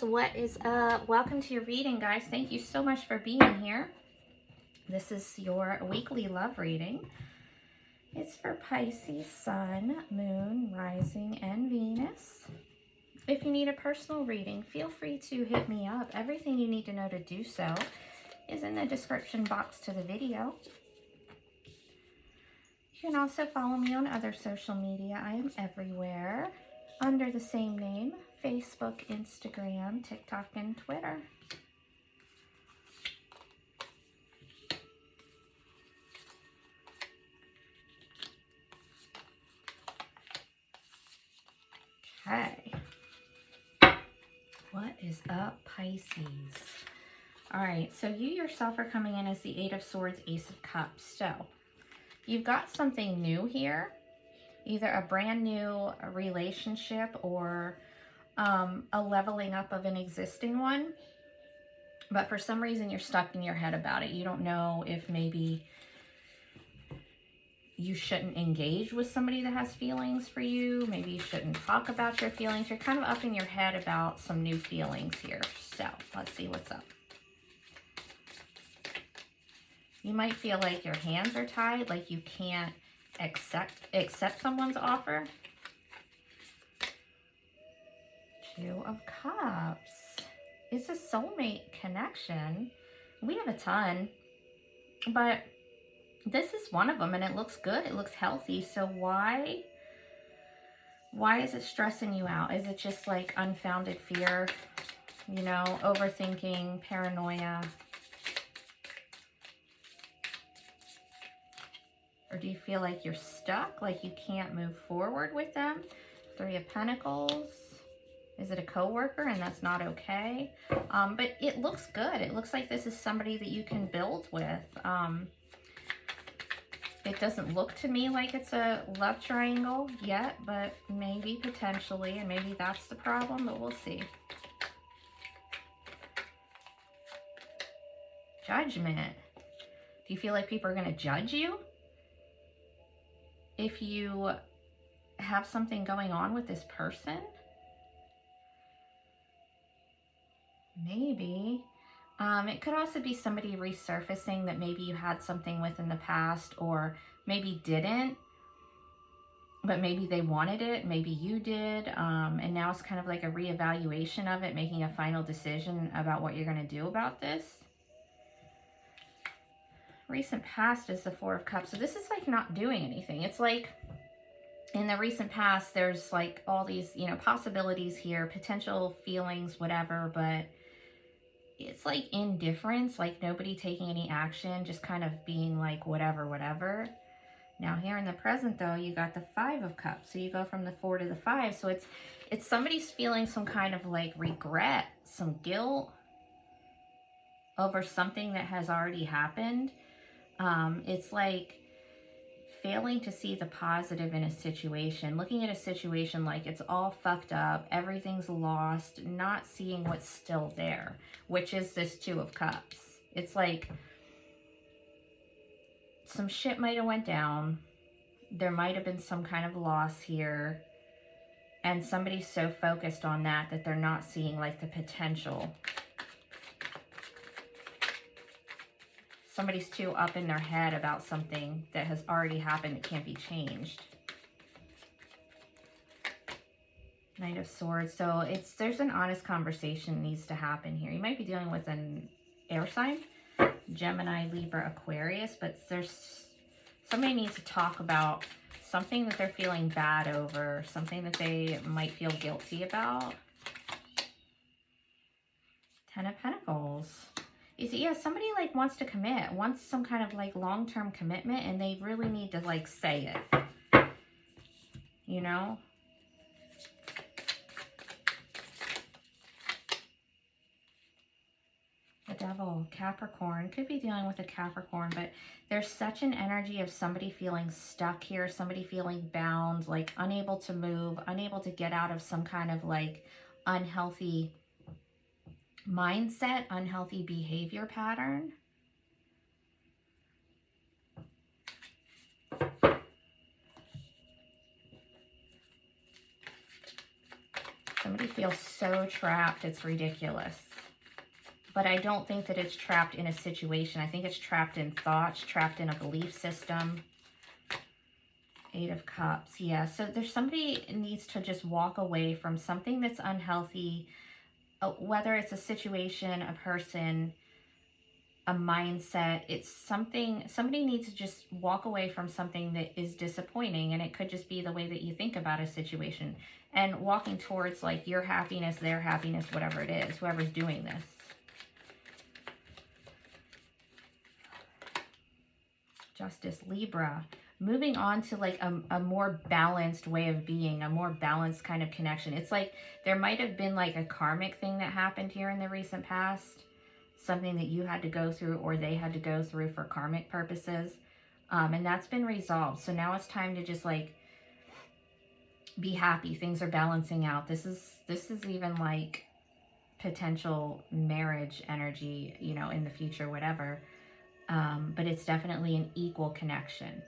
what is up? Welcome to your reading, guys. Thank you so much for being here. This is your weekly love reading. It's for Pisces, Sun, Moon, Rising, and Venus. If you need a personal reading, feel free to hit me up. Everything you need to know to do so is in the description box to the video. You can also follow me on other social media. I am everywhere under the same name: Facebook, Instagram, TikTok, and Twitter. Okay. What is up, Pisces? All right, so you yourself are coming in as the Eight of Swords, Ace of Cups. So you've got something new here, either a brand new relationship or a leveling up of an existing one. But for some reason, you're stuck in your head about it. You don't know if maybe you shouldn't engage with somebody that has feelings for you. Maybe you shouldn't talk about your feelings. You're kind of up in your head about some new feelings here. So let's see what's up. You might feel like your hands are tied, like you can't accept someone's offer. Two of Cups. It's a soulmate connection. We have a ton, but this is one of them, and it looks good. It looks healthy. So why is it stressing you out? Is it just like unfounded fear, you know, overthinking, paranoia? Or do you feel like you're stuck, like you can't move forward with them? Three of Pentacles. Is it a coworker and that's not okay? But it looks good. It looks like this is somebody that you can build with. It doesn't look to me like it's a love triangle yet, but maybe potentially, and maybe that's the problem, but we'll see. Judgment. Do you feel like people are going to judge you if you have something going on with this person? Maybe. It could also be somebody resurfacing that maybe you had something with in the past, or maybe didn't, but maybe they wanted it, maybe you did, and now it's kind of like a reevaluation of it, making a final decision about what you're going to do about this. Recent past is the Four of Cups, so this is like not doing anything. It's like in the recent past, there's like all these, you know, possibilities here, potential feelings, whatever, but it's like indifference, like nobody taking any action, just kind of being like whatever, whatever. Now here in the present though, you got the Five of Cups. So you go from the 4 to the 5. So it's somebody's feeling some kind of like regret, some guilt over something that has already happened. It's like failing to see the positive in a situation, looking at a situation like it's all fucked up, everything's lost, not seeing what's still there, which is this Two of Cups. It's like some shit might have went down. There might have been some kind of loss here. And somebody's so focused on that that they're not seeing like the potential. Somebody's too up in their head about something that has already happened that can't be changed. Knight of Swords. So there's an honest conversation that needs to happen here. You might be dealing with an air sign, Gemini, Libra, Aquarius, but somebody needs to talk about something that they're feeling bad over, something that they might feel guilty about. Ten of Pentacles. You see, yeah, somebody like wants to commit, wants some kind of like long-term commitment, and they really need to like say it, you know? The Devil, Capricorn. Could be dealing with a Capricorn, but there's such an energy of somebody feeling stuck here, somebody feeling bound, like unable to move, unable to get out of some kind of like unhealthy mindset, unhealthy behavior pattern. Somebody feel so trapped, it's ridiculous. But I don't think that it's trapped in a situation. I think it's trapped in thoughts, trapped in a belief system. 8 of Cups, yeah. So there's somebody needs to just walk away from something that's unhealthy, whether it's a situation, a person, a mindset. It's something, somebody needs to just walk away from something that is disappointing, and it could just be the way that you think about a situation, and walking towards like your happiness, their happiness, whatever it is, whoever's doing this. Justice, Libra. Moving on to like a more balanced way of being, a more balanced kind of connection. It's like there might have been like a karmic thing that happened here in the recent past. Something that you had to go through or they had to go through for karmic purposes. And that's been resolved. So now it's time to just like be happy. Things are balancing out. This is even like potential marriage energy, you know, in the future, whatever. But it's definitely an equal connection.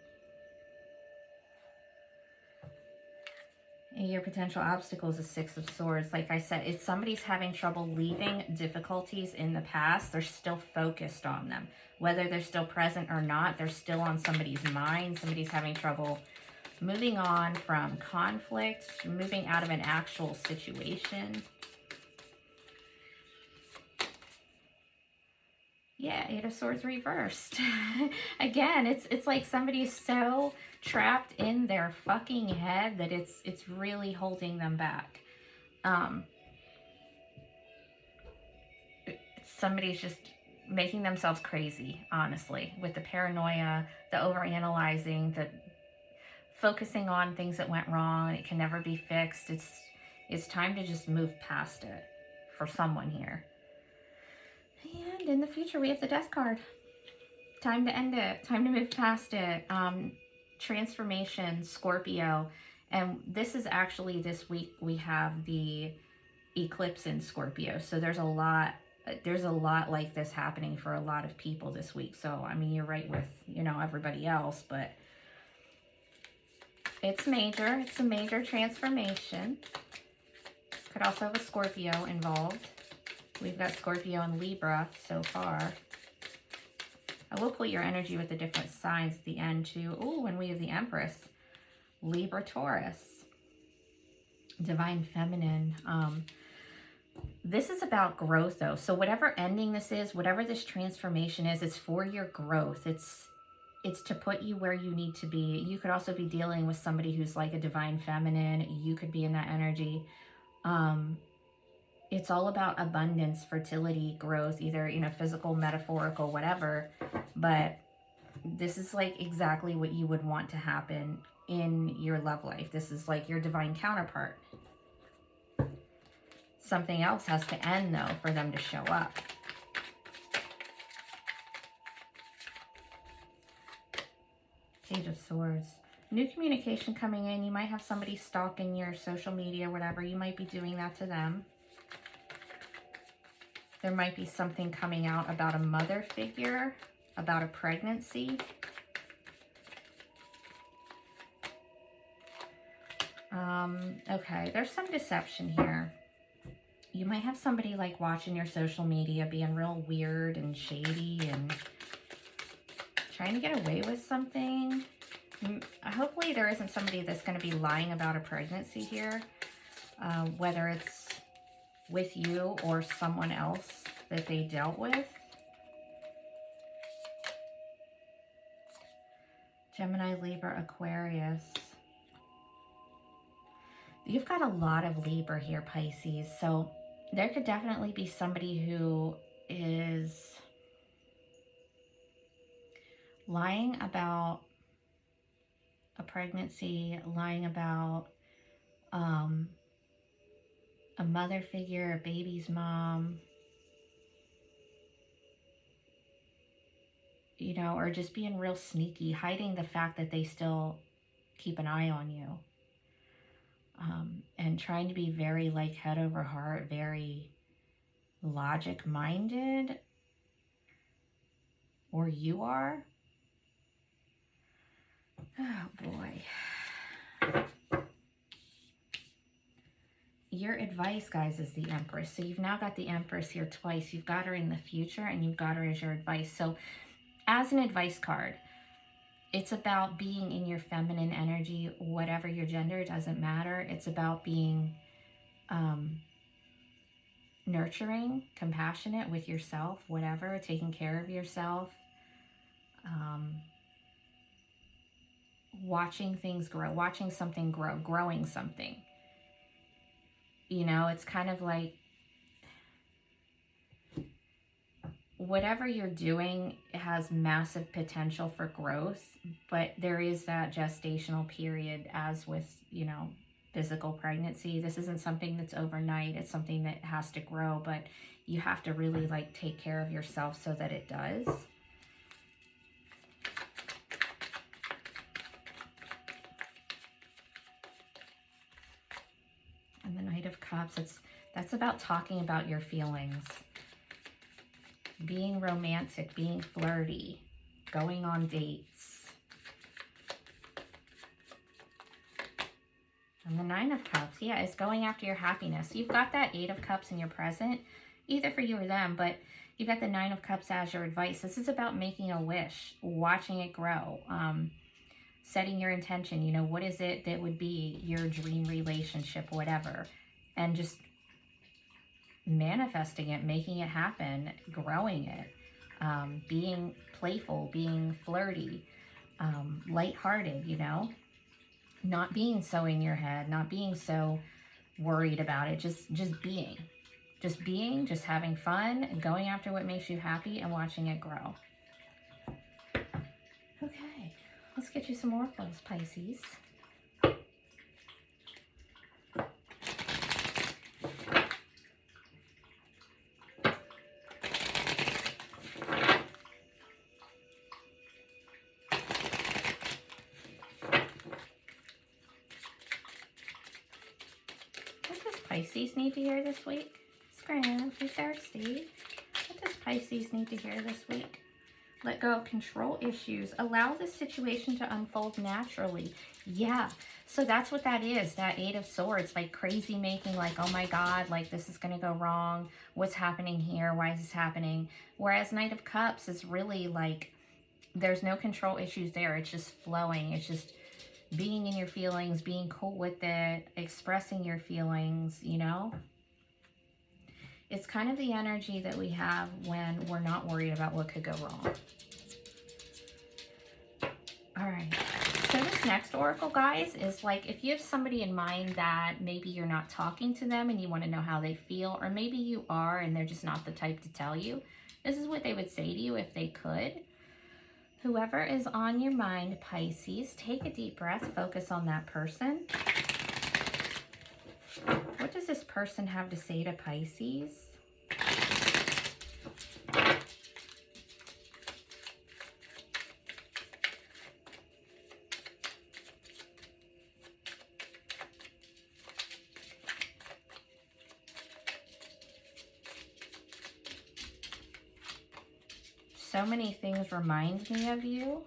Your potential obstacles is 6 of Swords. Like I said, if somebody's having trouble leaving difficulties in the past, they're still focused on them. Whether they're still present or not, they're still on somebody's mind. Somebody's having trouble moving on from conflict, moving out of an actual situation. Yeah, 8 of Swords reversed. Again, it's like somebody's so trapped in their fucking head that it's really holding them back. Somebody's just making themselves crazy, honestly, with the paranoia, the overanalyzing, the focusing on things that went wrong. It can never be fixed. It's time to just move past it for someone here. And in the future, we have the Death card. Time to end it. Time to move past it. Transformation, Scorpio. And this is actually, this week, we have the eclipse in Scorpio. So there's a lot like this happening for a lot of people this week. So, I mean, you're right with, you know, everybody else, but it's major. It's a major transformation. Could also have a Scorpio involved. We've got Scorpio and Libra so far. I will pull your energy with the different signs at the end too. Oh, and we have the Empress. Libra, Taurus. Divine Feminine. This is about growth though. So whatever ending this is, whatever this transformation is, it's for your growth. It's to put you where you need to be. You could also be dealing with somebody who's like a Divine Feminine. You could be in that energy. It's all about abundance, fertility, growth, either, you know, physical, metaphorical, whatever. But this is like exactly what you would want to happen in your love life. This is like your divine counterpart. Something else has to end though for them to show up. Page of Swords. New communication coming in. You might have somebody stalking your social media, whatever. You might be doing that to them. There might be something coming out about a mother figure, about a pregnancy. Okay, there's some deception here. You might have somebody like watching your social media being real weird and shady and trying to get away with something. Hopefully there isn't somebody that's going to be lying about a pregnancy here, whether it's with you or someone else that they dealt with. Gemini, Libra, Aquarius. You've got a lot of Libra here, Pisces. So there could definitely be somebody who is lying about a pregnancy, lying about a mother figure, a baby's mom, you know, or just being real sneaky, hiding the fact that they still keep an eye on you. And trying to be very like head over heart, very logic minded, or you are. Oh boy. Your advice, guys, is the Empress. So you've now got the Empress here twice. You've got her in the future and you've got her as your advice. So as an advice card, it's about being in your feminine energy, whatever your gender, doesn't matter. It's about being nurturing, compassionate with yourself, whatever, taking care of yourself, watching things grow, watching something grow, growing something. You know, it's kind of like whatever you're doing has massive potential for growth, but there is that gestational period, as with, you know, physical pregnancy. This isn't something that's overnight. It's something that has to grow, but you have to really like take care of yourself so that it does. And the Knight of Cups, that's about talking about your feelings, being romantic, being flirty, going on dates. And the Nine of Cups, yeah, is going after your happiness. You've got that Eight of Cups in your present, either for you or them, but you've got the Nine of Cups as your advice. This is about making a wish, watching it grow, setting your intention. You know, what is it that would be your dream relationship, whatever, and just manifesting it, making it happen, growing it, being playful, being flirty, lighthearted, you know, not being so in your head, not being so worried about it, just being, just having fun, going after what makes you happy and watching it grow. Okay, let's get you some oracles, Pisces. Pisces need to hear this week? Scram, you thirsty? What does Pisces need to hear this week? Let go of control issues. Allow the situation to unfold naturally. Yeah, so that's what that is, that Eight of Swords, like crazy making, like, oh my God, like this is going to go wrong. What's happening here? Why is this happening? Whereas Knight of Cups is really like, there's no control issues there. It's just flowing. It's just being in your feelings, being cool with it, expressing your feelings, you know? It's kind of the energy that we have when we're not worried about what could go wrong. All right. So this next oracle, guys, is like if you have somebody in mind that maybe you're not talking to them and you want to know how they feel, or maybe you are and they're just not the type to tell you, this is what they would say to you if they could. Whoever is on your mind, Pisces, take a deep breath, focus on that person. What does this person have to say to Pisces? So many things remind me of you.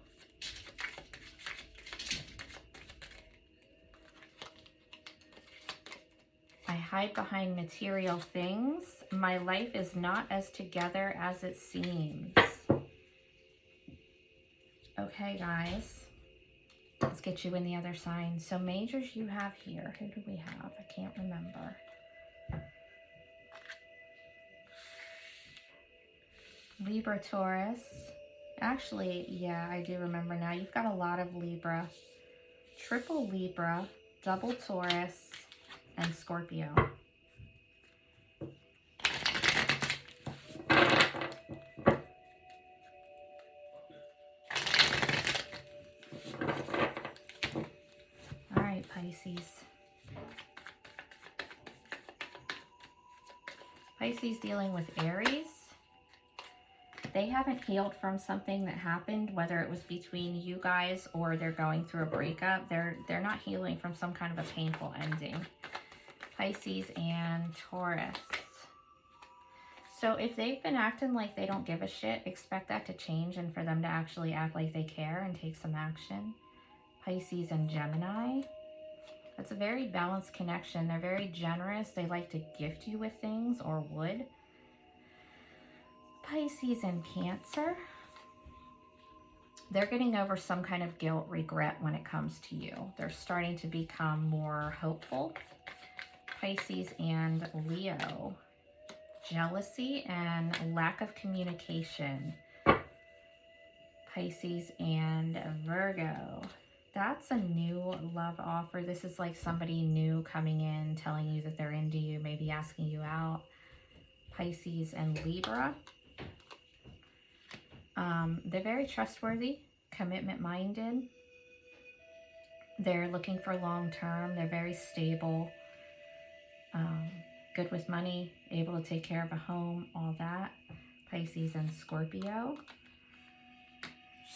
I hide behind material things. My life is not as together as it seems. Okay, guys. Let's get you in the other sign. So majors you have here. Who do we have? I can't remember. Libra, Taurus. Actually, yeah, I do remember now. You've got a lot of Libra. Triple Libra, double Taurus, and Scorpio. All right, Pisces. Pisces dealing with Aries. They haven't healed from something that happened, whether it was between you guys or they're going through a breakup. They're not healing from some kind of a painful ending. Pisces and Taurus. So if they've been acting like they don't give a shit, expect that to change and for them to actually act like they care and take some action. Pisces and Gemini. That's a very balanced connection. They're very generous. They like to gift you with things, or would. Pisces and Cancer. They're getting over some kind of guilt, regret when it comes to you. They're starting to become more hopeful. Pisces and Leo. Jealousy and lack of communication. Pisces and Virgo. That's a new love offer. This is like somebody new coming in, telling you that they're into you, maybe asking you out. Pisces and Libra. They're very trustworthy, commitment-minded. They're looking for long-term. They're very stable, good with money, able to take care of a home, all that. Pisces and Scorpio.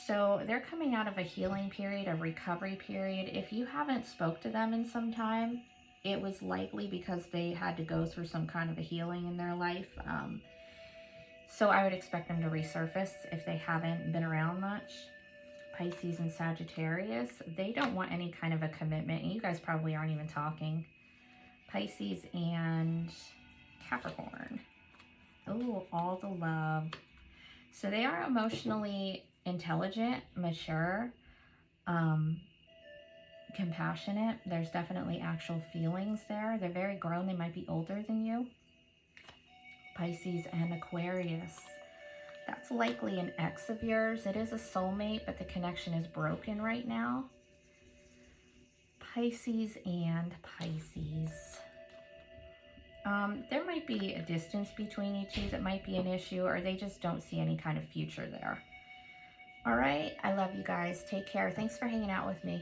So they're coming out of a healing period, a recovery period. If you haven't spoke to them in some time, it was likely because they had to go through some kind of a healing in their life. So I would expect them to resurface if they haven't been around much. Pisces and Sagittarius, they don't want any kind of a commitment. And you guys probably aren't even talking. Pisces and Capricorn. Oh, all the love. So they are emotionally intelligent, mature, compassionate. There's definitely actual feelings there. They're very grown. They might be older than you. Pisces and Aquarius. That's likely an ex of yours. It is a soulmate, but the connection is broken right now. Pisces and Pisces. There might be a distance between you two that might be an issue, or they just don't see any kind of future there. All right, I love you guys. Take care. Thanks for hanging out with me.